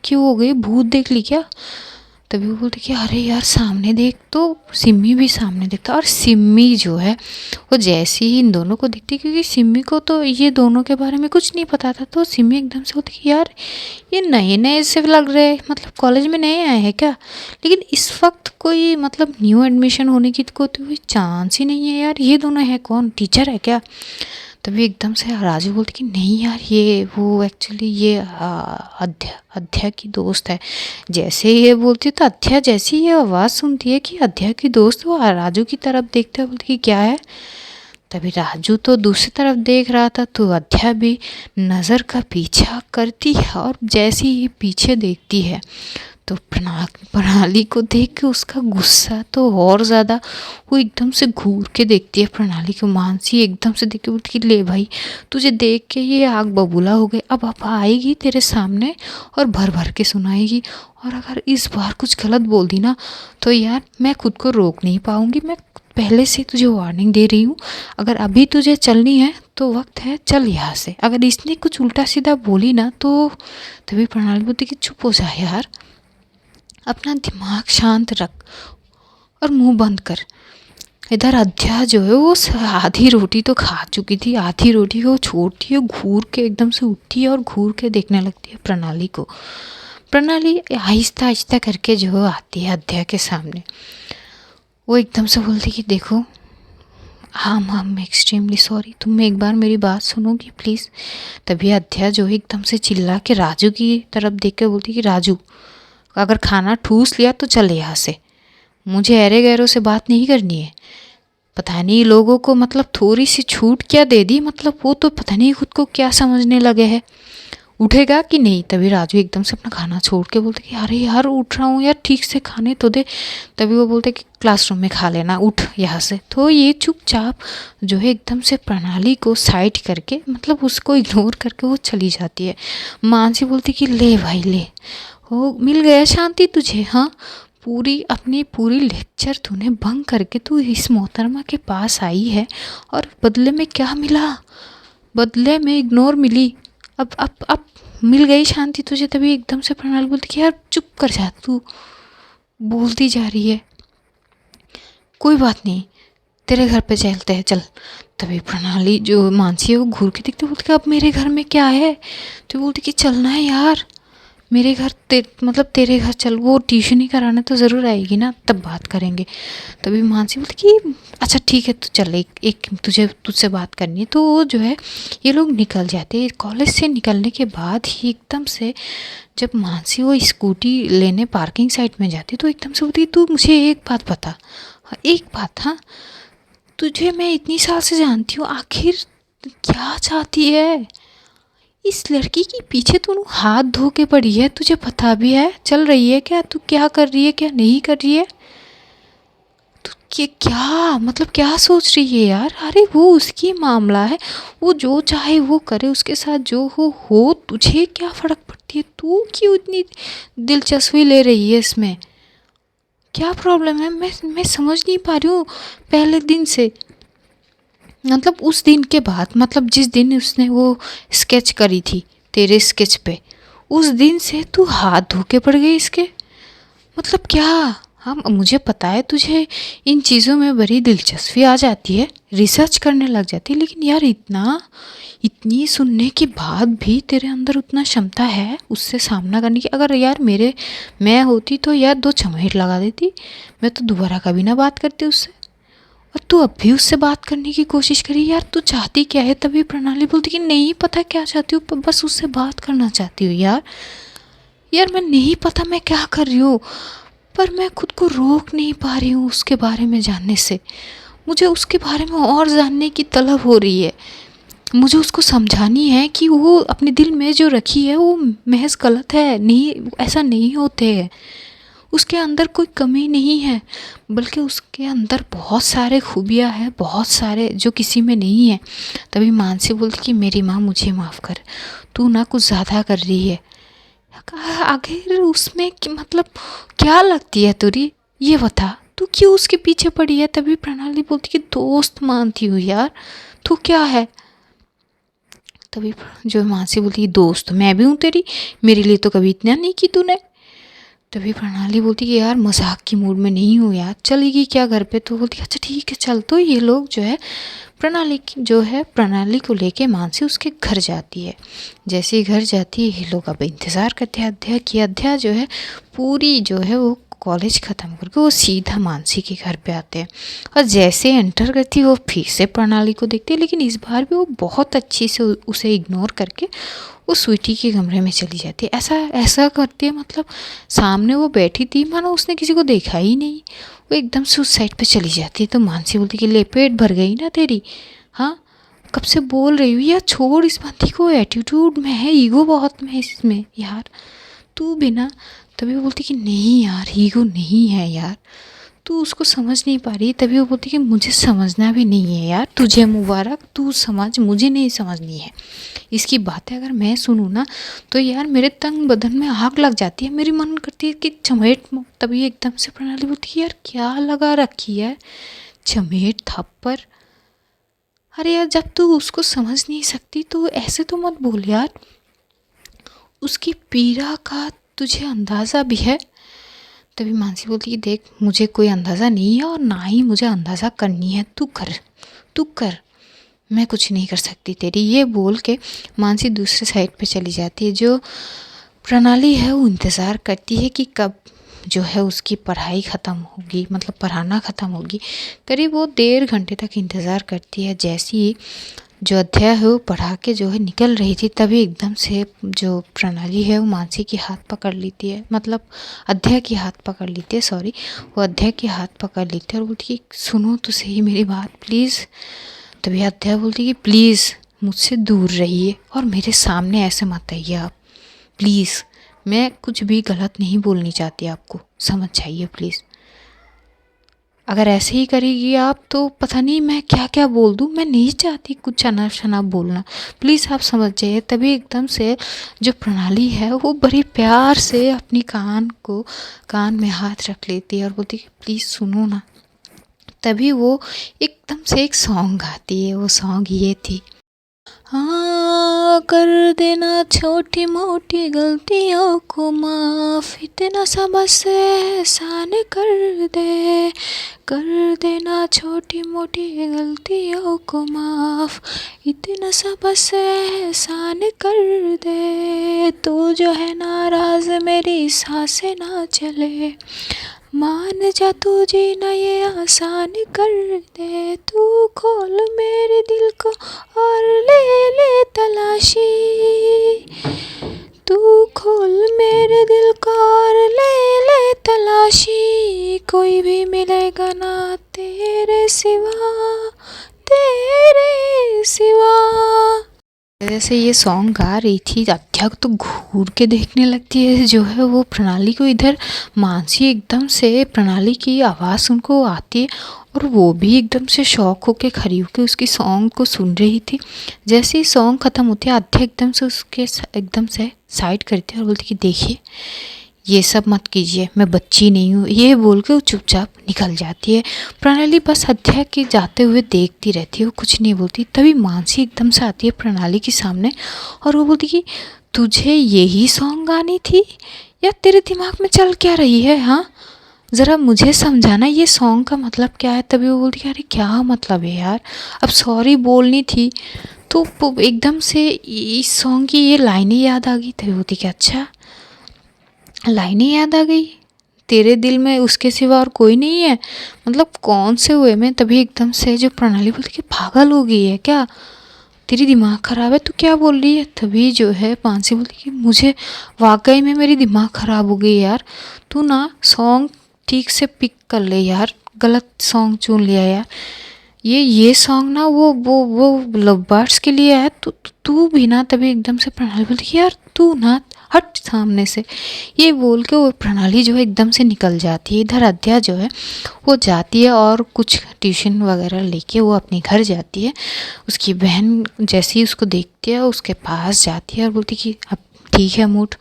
क्यों हो गई, भूत देख ली क्या? तभी वो बोलती कि अरे यार सामने देख। तो सिम्मी भी सामने देखता और सिम्मी जो है वो जैसे ही इन दोनों को दिखती, क्योंकि सिम्मी को तो ये दोनों के बारे में कुछ नहीं पता था, तो सिम्मी एकदम से बोलती कि यार ये नए नए से लग रहे हैं, मतलब कॉलेज में नए आए हैं क्या? लेकिन इस वक्त कोई मतलब न्यू एडमिशन होने की तो कोई चांस ही नहीं है यार, ये दोनों है कौन, टीचर है क्या? तभी एकदम से राजू बोलती कि नहीं यार ये वो एक्चुअली ये अध्या की दोस्त है। जैसे ये बोलती तो अध्या जैसी ये आवाज़ सुनती है कि अध्या की दोस्त, वो राजू की तरफ देखते हुए बोलती कि क्या है? तभी राजू तो दूसरी तरफ देख रहा था, तो अध्या भी नज़र का पीछा करती है और जैसे ही पीछे देखती है तो प्रणाली को देख के उसका गुस्सा तो और ज़्यादा, वो एकदम से घूर के देखती है प्रणाली को। मानसी एकदम से देख के बोलती कि ले भाई तुझे देख के ये आग बबूला हो गई, अब आएगी तेरे सामने और भर भर के सुनाएगी, और अगर इस बार कुछ गलत बोल दी ना तो यार मैं खुद को रोक नहीं पाऊँगी। मैं पहले से तुझे वार्निंग दे रही हूँ, अगर अभी तुझे चलनी है तो वक्त है, चल यहाँ से। अगर इसने कुछ उल्टा सीधा बोली ना तो तभी प्रणाली बोलती कि चुप हो जा यार, अपना दिमाग शांत रख और मुंह बंद कर। इधर अध्या जो है वो आधी रोटी तो खा चुकी थी, आधी रोटी को छोड़ती है, घूर के एकदम से उठती है और घूर के देखने लगती है प्रणाली को। प्रणाली आहिस्ता आहिस्ता करके जो है आती है अध्या के सामने। वो एकदम से बोलती कि देखो हम एक्सट्रीमली सॉरी, तुम एक बार मेरी बात सुनोगी प्लीज़? तभी अध्या जो है एकदम से चिल्ला के राजू की तरफ देख कर बोलती कि राजू अगर खाना ठूस लिया तो चल यहाँ से, मुझे ऐरे गैरों से बात नहीं करनी है। पता नहीं लोगों को मतलब थोड़ी सी छूट क्या दे दी, मतलब वो तो पता नहीं खुद को क्या समझने लगे हैं। उठेगा कि नहीं? तभी राजू एकदम से अपना खाना छोड़ के बोलते कि अरे यार उठ रहा हूँ यार, ठीक से खाने तो दे। तभी वो बोलते कि क्लासरूम में खा लेना, उठ यहाँ से। तो ये चुपचाप जो है एकदम से प्रणाली को साइड करके मतलब उसको इग्नोर करके वो चली जाती है। मानसी बोलती कि ले भाई ले, हो मिल गया शांति तुझे? हाँ, पूरी लेक्चर तूने भंग करके तू इस मोहतरमा के पास आई है और बदले में क्या मिला? बदले में इग्नोर मिली। अब मिल गई शांति तुझे। तभी एकदम से प्रणाली बोलती कि यार चुप कर जा, तू बोलती जा रही है, कोई बात नहीं तेरे घर पे चलते हैं चल। तभी प्रणाली जो मानसी है वो घूर के देखती, बोलती कि अब मेरे घर में क्या है? तो बोलती कि चलना है यार मेरे घर, मतलब तेरे घर चल, वो ट्यूशन ही कराने तो ज़रूर आएगी ना, तब बात करेंगे। तभी मानसी बोलती कि अच्छा ठीक है तो चल, एक तुझसे बात करनी है। तो वो जो है ये लोग निकल जाते हैं। कॉलेज से निकलने के बाद ही एकदम से जब मानसी वो स्कूटी लेने पार्किंग साइट में जाती तो एकदम से बोलती तू मुझे एक बात बता, एक बात, हाँ तुझे मैं इतनी साल से जानती हूँ, आखिर क्या चाहती है? इस लड़की के पीछे तू हाथ धो के पड़ी है, तुझे पता भी है चल रही है क्या, तू क्या कर रही है क्या नहीं कर रही है? तू क्या मतलब क्या सोच रही है यार? अरे वो उसकी मामला है, वो जो चाहे वो करे, उसके साथ जो हो तुझे क्या फ़र्क पड़ती है? तू क्यों इतनी दिलचस्पी ले रही है इसमें? क्या प्रॉब्लम है? मैं समझ नहीं पा रही हूँ पहले दिन से। मतलब उस दिन के बाद, मतलब जिस दिन उसने वो स्केच करी थी तेरे स्केच पे, उस दिन से तू हाथ धो के पड़ गई इसके। मतलब क्या? हम, मुझे पता है तुझे इन चीज़ों में बड़ी दिलचस्पी आ जाती है, रिसर्च करने लग जाती है, लेकिन यार इतनी सुनने के बाद भी तेरे अंदर उतना क्षमता है उससे सामना करने की। अगर यार मैं होती तो यार 2 चमेट लगा देती, मैं तो दोबारा कभी ना बात करती उससे। और तू अब भी उससे बात करने की कोशिश करी। यार तू चाहती क्या है? तभी प्रणाली बोलती कि नहीं पता क्या चाहती हूँ, बस उससे बात करना चाहती हूँ। यार यार मैं नहीं पता मैं क्या कर रही हूँ, पर मैं खुद को रोक नहीं पा रही हूँ उसके बारे में जानने से। मुझे उसके बारे में और जानने की तलब हो रही है। मुझे उसको समझानी है कि वो अपने दिल में जो रखी है वो महज गलत है, नहीं, ऐसा नहीं होते है। उसके अंदर कोई कमी नहीं है, बल्कि उसके अंदर बहुत सारे खूबियाँ हैं, बहुत सारे जो किसी में नहीं है। तभी मानसी बोलती कि मेरी माँ मुझे माफ़ कर, तू ना कुछ ज़्यादा कर रही है। आखिर उसमें मतलब क्या लगती है तुरी, ये बता, तू क्यों उसके पीछे पड़ी है? तभी प्रणाली बोलती कि दोस्त मानती हूँ यार, तू क्या है? तभी जो मानसी बोलती दोस्त मैं भी हूँ तेरी, मेरे लिए तो कभी इतना नहीं की तूने। तभी प्रणाली बोलती कि यार मजाक की मूड में नहीं हूँ यार, चलेगी क्या घर पे? तो बोलती अच्छा ठीक है चल। तो ये लोग जो है प्रणाली को लेके मानसी उसके घर जाती है। जैसे ही घर जाती है ये लोग अब इंतज़ार करते हैं अध्या की। अध्या जो है पूरी जो है वो कॉलेज ख़त्म करके वो सीधा मानसी के घर पे आते हैं, और जैसे एंटर करती है वो फिर से प्रणाली को देखती है, लेकिन इस बार भी वो बहुत अच्छी से उसे इग्नोर करके वो स्वीटी के कमरे में चली जाती है। ऐसा ऐसा करती है, मतलब सामने वो बैठी थी मानो उसने किसी को देखा ही नहीं, वो एकदम से उस साइड पे चली जाती है। तो मानसी बोलती कि ले पेट भर गई ना तेरी? हाँ, कब से बोल रही हूँ यार छोड़ इस बंदी को, एटीट्यूड में है, ईगो बहुत में है इसमें यार, तू भी ना। तभी वो बोलती कि नहीं यार ईगो नहीं है यार, तू उसको समझ नहीं पा रही। तभी वो बोलती कि मुझे समझना भी नहीं है यार, तुझे मुबारक, तू समझ, मुझे नहीं समझनी है। इसकी बातें अगर मैं सुनूँ ना तो यार मेरे तंग बदन में आग लग जाती है, मेरी मन करती है कि चमेट। तभी एकदम से प्रणाली बोलती है यार क्या लगा रखी है, चमेट थप्पड़? अरे यार जब तू उसको समझ नहीं सकती तो ऐसे तो मत बोल यार, उसकी पीड़ा का तुझे अंदाज़ा भी है? तभी मानसी बोलती कि देख मुझे कोई अंदाज़ा नहीं है और ना ही मुझे अंदाज़ा करनी है, तू कर, मैं कुछ नहीं कर सकती तेरी। ये बोल के मानसी दूसरे साइड पे चली जाती है। जो प्रणाली है वो इंतज़ार करती है कि कब जो है उसकी पढ़ाई ख़त्म होगी, मतलब पढ़ाना ख़त्म होगी। करीब वो 1.5 घंटे तक इंतज़ार करती है। जैसे ही जो अध्याय है वो पढ़ा के जो है निकल रही थी, तभी एकदम से जो प्रणाली है वो मानसी की हाथ पकड़ लेती है, मतलब अध्याय की हाथ पकड़ लेती है, सॉरी, वो अध्याय की हाथ पकड़ लेती है और बोलती कि सुनो तो सही मेरी बात प्लीज़। तभी अध्याय बोलती कि प्लीज़ मुझसे दूर रहिए और मेरे सामने ऐसे मत आइए आप, प्लीज़, मैं कुछ भी गलत नहीं बोलनी चाहती, आपको समझ जाइए प्लीज़। अगर ऐसे ही करेगी आप तो पता नहीं मैं क्या क्या बोल दूँ, मैं नहीं चाहती कुछ अनाप शनाप बोलना, प्लीज़ आप समझ जाइए। तभी एकदम से जो प्रणाली है वो बड़ी प्यार से अपनी कान में हाथ रख लेती है और बोलती है प्लीज़ सुनो ना। तभी वो एकदम से एक सॉन्ग गाती है, वो सॉन्ग ये थी, हाँ कर देना छोटी मोटी गलतियों को माफ़, इतना सा बस एहसान कर देना छोटी मोटी गलतियों को माफ़, इतना सा बस एहसान कर दे, तू जो है नाराज़ मेरी सांसें ना चले, मान जा तू जीना ये आसान कर दे, तू खोल मेरे दिल को और ले तलाशी, तू खोल मेरे दिल को और ले तलाशी, कोई भी मिलेगा ना तेरे सिवा। जैसे ये सॉन्ग गा रही थी अध्या तो घूर के देखने लगती है जो है वो प्रणाली को। इधर मानसी एकदम से प्रणाली की आवाज़ उनको आती है और वो भी एकदम से शॉक होके खड़ी होकर उसकी सॉन्ग को सुन रही थी। जैसे ही सॉन्ग ख़त्म होती है अध्या एकदम से उसके एकदम से साइड करती है और बोलती कि देखिए ये सब मत कीजिए, मैं बच्ची नहीं हूँ। ये बोल के वो चुपचाप निकल जाती है। प्रणाली बस अध्या के जाते हुए देखती रहती है, वो कुछ नहीं बोलती। तभी मानसी एकदम से आती है प्रणाली के सामने और वो बोलती कि तुझे यही सॉन्ग गानी थी या तेरे दिमाग में चल क्या रही है, हाँ ज़रा मुझे समझाना ये सॉन्ग का मतलब क्या है। तभी वो बोलती है अरे क्या मतलब है यार, अब सॉरी बोलनी थी तो एकदम से इस सॉन्ग की ये लाइनें याद आ गई। तभी बोलती कि अच्छा लाइनें याद आ गई, तेरे दिल में उसके सिवा और कोई नहीं है, मतलब कौन से हुए में। तभी एकदम से जो प्रणाली बोलती कि पागल हो गई है क्या, तेरी दिमाग ख़राब है, तू क्या बोल रही है। तभी जो है मानसी बोलती कि मुझे वाकई में मेरी दिमाग ख़राब हो गई यार, तू ना सॉन्ग ठीक से पिक कर ले यार, गलत सॉन्ग चुन लिया यार। ये सॉन्ग ना वो लव बर्ड्स के लिए है, तू भी ना। तभी एकदम से प्रणाली बोलती कि यार तू ना हट सामने से। ये बोल के वो प्रणाली जो है एकदम से निकल जाती है। इधर अध्या जो है वो जाती है और कुछ ट्यूशन वगैरह लेके वो अपने घर जाती है। उसकी बहन जैसे ही उसको देखती है उसके पास जाती है और बोलती कि अब ठीक है मूड।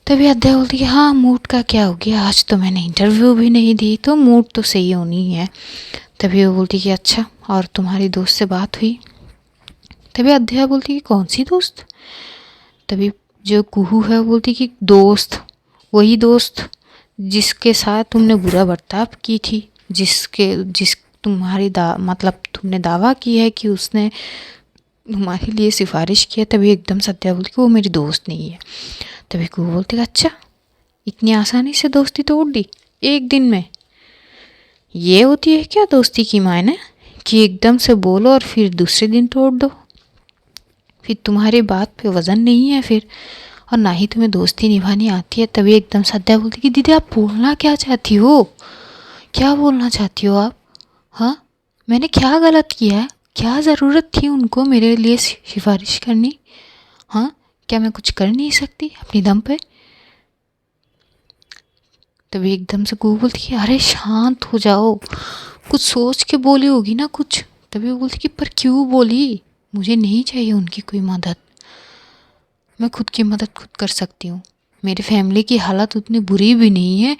तभी अध्या बोलती कि हाँ मूड का क्या हो गया, आज तो मैंने इंटरव्यू भी नहीं दी तो मूड तो सही होनी है। तभी वो बोलती कि अच्छा और तुम्हारी दोस्त से बात हुई। तभी अध्या बोलती कि कौन सी दोस्त। तभी जो कुहू है बोलती कि दोस्त, वही दोस्त जिसके साथ तुमने बुरा बर्ताव की थी, जिस तुम्हारी मतलब तुमने दावा की है कि उसने तुम्हारे लिए सिफारिश किया। तभी एकदम सत्या बोलती कि वो मेरी दोस्त नहीं है। तभी कुहू बोलती कि अच्छा इतनी आसानी से दोस्ती तोड़ दी एक दिन में, ये होती है क्या दोस्ती की मायने कि एकदम से बोलो और फिर दूसरे दिन तोड़ दो, फिर तुम्हारी बात पे वज़न नहीं है फिर, और ना ही तुम्हें दोस्ती निभानी आती है। तभी एकदम सद्या बोलती कि दीदी आप बोलना क्या चाहती हो, क्या बोलना चाहती हो आप, हाँ मैंने क्या गलत किया है, क्या ज़रूरत थी उनको मेरे लिए सिफारिश करनी, हाँ क्या मैं कुछ कर नहीं सकती अपनी दम पे। तभी एकदम से कुहू बोलती कि अरे शांत हो जाओ, कुछ सोच के बोली होगी ना कुछ। तभी वो बोलती कि पर क्यों बोली, मुझे नहीं चाहिए उनकी कोई मदद, मैं खुद की मदद खुद कर सकती हूँ। मेरी फैमिली की हालत उतनी बुरी भी नहीं है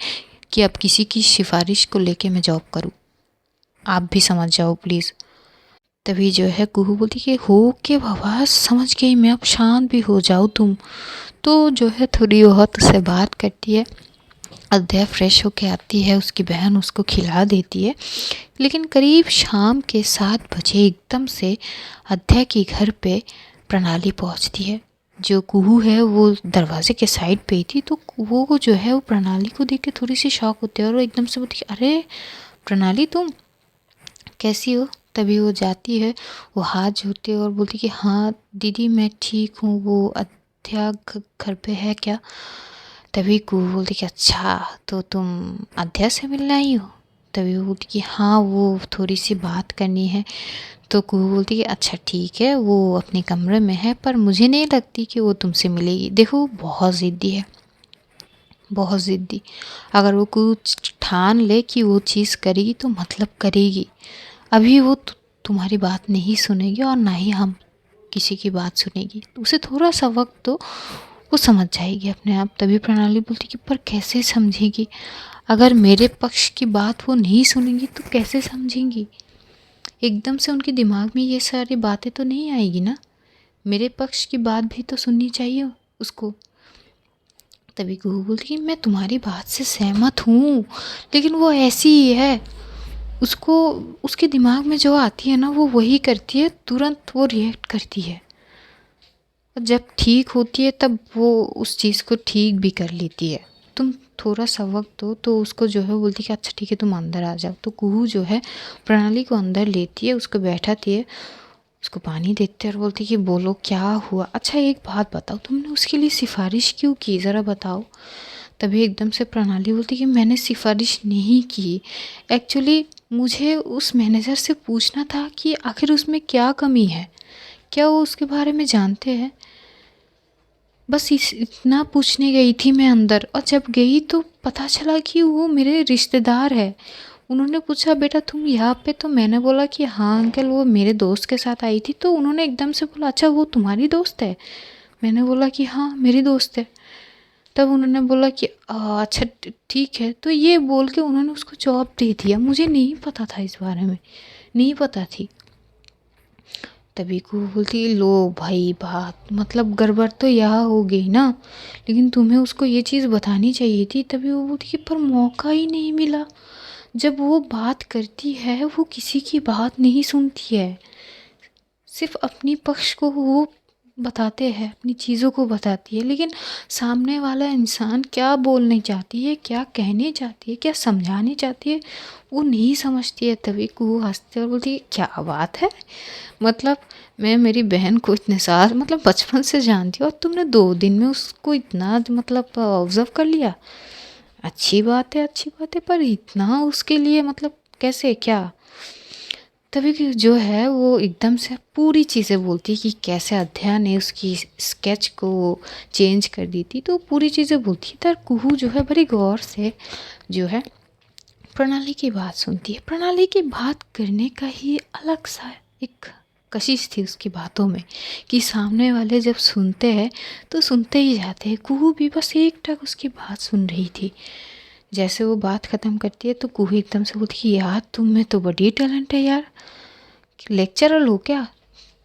कि अब किसी की सिफारिश को लेके मैं जॉब करूँ, आप भी समझ जाओ प्लीज़। तभी जो है कुहू बोलती कि हो के बाबा समझ गई मैं, अब शांत भी हो जाओ तुम। तो जो है थोड़ी बहुत उससे बात करती है। अध्या फ्रेश होके आती है, उसकी बहन उसको खिला देती है। लेकिन करीब शाम के 7 बजे एकदम से अध्या के घर पे प्रणाली पहुंचती है। जो कुहू है वो दरवाजे के साइड पे ही थी, तो वो जो है वो प्रणाली को देख के थोड़ी सी शॉक होती है और एकदम से बोलती है अरे प्रणाली तुम कैसी हो। तभी वो जाती है, वो हाथ जोड़ती है और बोलती कि हाँ दीदी मैं ठीक हूँ, वो अध्या घर पे है क्या। तभी कुहू बोलती कि अच्छा तो तुम अध्या से मिलने आई हो। तभी वो बोलती कि हाँ वो थोड़ी सी बात करनी है। तो कुहू बोलती कि अच्छा ठीक है, वो अपने कमरे में है पर मुझे नहीं लगती कि वो तुमसे मिलेगी। देखो वो बहुत ज़िद्दी है, बहुत ज़िद्दी। अगर वो कुछ ठान ले कि वो चीज़ करेगी तो मतलब करेगी। अभी वो तुम्हारी बात नहीं सुनेगी और ना ही हम किसी की बात सुनेगी, तो उसे थोड़ा सा वक्त दो, वो समझ जाएगी अपने आप। तभी प्रणाली बोलती कि पर कैसे समझेगी, अगर मेरे पक्ष की बात वो नहीं सुनेंगी तो कैसे समझेंगी। एकदम से उनके दिमाग में ये सारी बातें तो नहीं आएगी ना, मेरे पक्ष की बात भी तो सुननी चाहिए उसको। तभी कुहू बोलती कि मैं तुम्हारी बात से सहमत हूँ, लेकिन वो ऐसी ही है, उसको उसके दिमाग में जो आती है ना वो वही करती है, तुरंत वो रिएक्ट करती है और जब ठीक होती है तब वो उस चीज़ को ठीक भी कर लेती है। तुम थोड़ा सा वक्त दो। तो उसको जो है बोलती कि अच्छा ठीक है तुम अंदर आ जाओ। तो कुहू जो है प्रणाली को अंदर लेती है, उसको बैठाती है, उसको पानी देते हैं और बोलती कि बोलो क्या हुआ। अच्छा एक बात बताओ, तुमने उसके लिए सिफारिश क्यों की, ज़रा बताओ। तभी एकदम से प्रणाली बोलती कि मैंने सिफारिश नहीं की, एक्चुअली मुझे उस मैनेजर से पूछना था कि आखिर उसमें क्या कमी है, क्या वो उसके बारे में जानते हैं, बस इतना पूछने गई थी मैं अंदर। और जब गई तो पता चला कि वो मेरे रिश्तेदार है। उन्होंने पूछा बेटा तुम यहाँ पे, तो मैंने बोला कि हाँ अंकल वो मेरे दोस्त के साथ आई थी। तो उन्होंने एकदम से बोला अच्छा वो तुम्हारी दोस्त है। मैंने बोला कि हाँ मेरी दोस्त है। तब उन्होंने बोला कि अच्छा ठीक है। तो ये बोल के उन्होंने उसको जॉब दे दिया। मुझे नहीं पता था इस बारे में, नहीं पता थी। तभी को बोलती लो भाई बात मतलब गड़बड़ तो यहाँ हो गई ना, लेकिन तुम्हें उसको ये चीज़ बतानी चाहिए थी। तभी वो बोलती कि पर मौका ही नहीं मिला। जब वो बात करती है वो किसी की बात नहीं सुनती है, सिर्फ अपनी पक्ष को वो बताते हैं, अपनी चीज़ों को बताती है, लेकिन सामने वाला इंसान क्या बोलने चाहती है, क्या कहने चाहती है, क्या समझाने चाहती है, वो नहीं समझती है। तभी को हंसते और बोलती है क्या बात है, मतलब मैं मेरी बहन को इतने साल मतलब बचपन से जानती हूँ और तुमने 2 दिन में उसको इतना मतलब ऑब्जर्व कर लिया। अच्छी बात है, अच्छी बात है, पर इतना उसके लिए मतलब कैसे क्या। तभी कि जो है वो एकदम से पूरी चीज़ें बोलती कि कैसे अध्ययन ने उसकी स्केच को चेंज कर दी थी। तो पूरी चीज़ें बोलती तर कुहू जो है बड़ी गौर से जो है प्रणाली की बात सुनती है। प्रणाली की बात करने का ही अलग सा एक कशिश थी उसकी बातों में कि सामने वाले जब सुनते हैं तो सुनते ही जाते हैं। कुहू भी बस एक टक उसकी बात सुन रही थी। जैसे वो बात ख़त्म करती है तो कुहू एकदम से बोलती है यार तुम में तो बड़ी टैलेंट है यार, लेक्चरर हो क्या।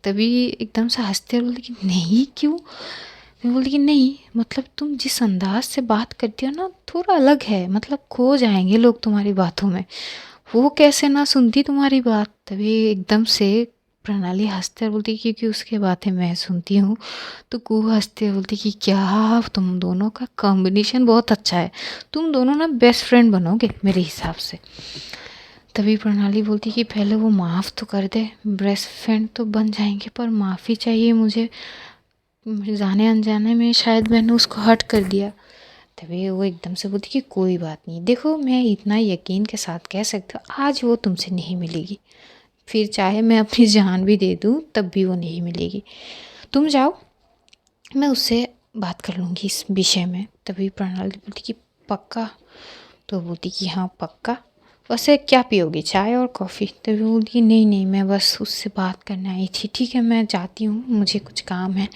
तभी एकदम से हंसते बोलती कि नहीं क्यों। मैं बोलती कि नहीं मतलब तुम जिस अंदाज से बात करती हो ना थोड़ा अलग है, मतलब खो जाएंगे लोग तुम्हारी बातों में। वो कैसे ना सुनती तुम्हारी बात। तभी एकदम से प्रणाली हंसते बोलती क्योंकि उसके बातें मैं सुनती हूँ। तो कू हंसते बोलती कि क्या तुम दोनों का कॉम्बिनेशन बहुत अच्छा है, तुम दोनों ना बेस्ट फ्रेंड बनोगे मेरे हिसाब से। तभी प्रणाली बोलती कि पहले वो माफ़ तो कर दे, बेस्ट फ्रेंड तो बन जाएंगे पर माफ़ी चाहिए मुझे, जाने अनजाने में शायद मैंने उसको हर्ट कर दिया। तभी वो एकदम से बोलती कि कोई बात नहीं, देखो मैं इतना यकीन के साथ कह सकती हूँ आज वो तुमसे नहीं मिलेगी, फिर चाहे मैं अपनी जान भी दे दूँ तब भी वो नहीं मिलेगी। तुम जाओ, मैं उससे बात कर लूँगी इस विषय में। तभी प्रणाली बोलती कि पक्का। तो बोलती कि हाँ पक्का। वैसे क्या पियोगी, चाय और कॉफ़ी। तभी बोलती नहीं नहीं मैं बस उससे बात करने आई थी, ठीक है मैं जाती हूँ मुझे कुछ काम है।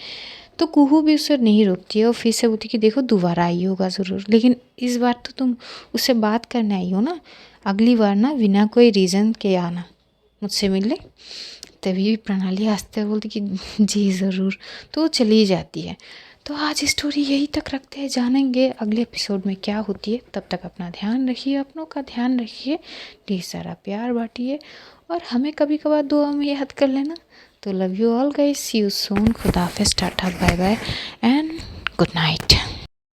तो कुहू भी उसे नहीं रोकती है और फिर से बोलती कि देखो दोबारा आई होगा ज़रूर, लेकिन इस बार तो तुम उससे बात करने आई हो ना, अगली बार ना बिना कोई रीज़न के आना मुझसे मिलने। तभी प्रणाली हंसते बोलती कि जी ज़रूर। तो वो चली जाती है। तो आज स्टोरी यही तक रखते हैं, जानेंगे अगले एपिसोड में क्या होती है। तब तक अपना ध्यान रखिए, अपनों का ध्यान रखिए, ढेर सारा प्यार बांटिए और हमें कभी कभार दुआ में याद कर लेना। तो love you all guys, see you soon, खुदा हाफिज़, tata bye bye and good night.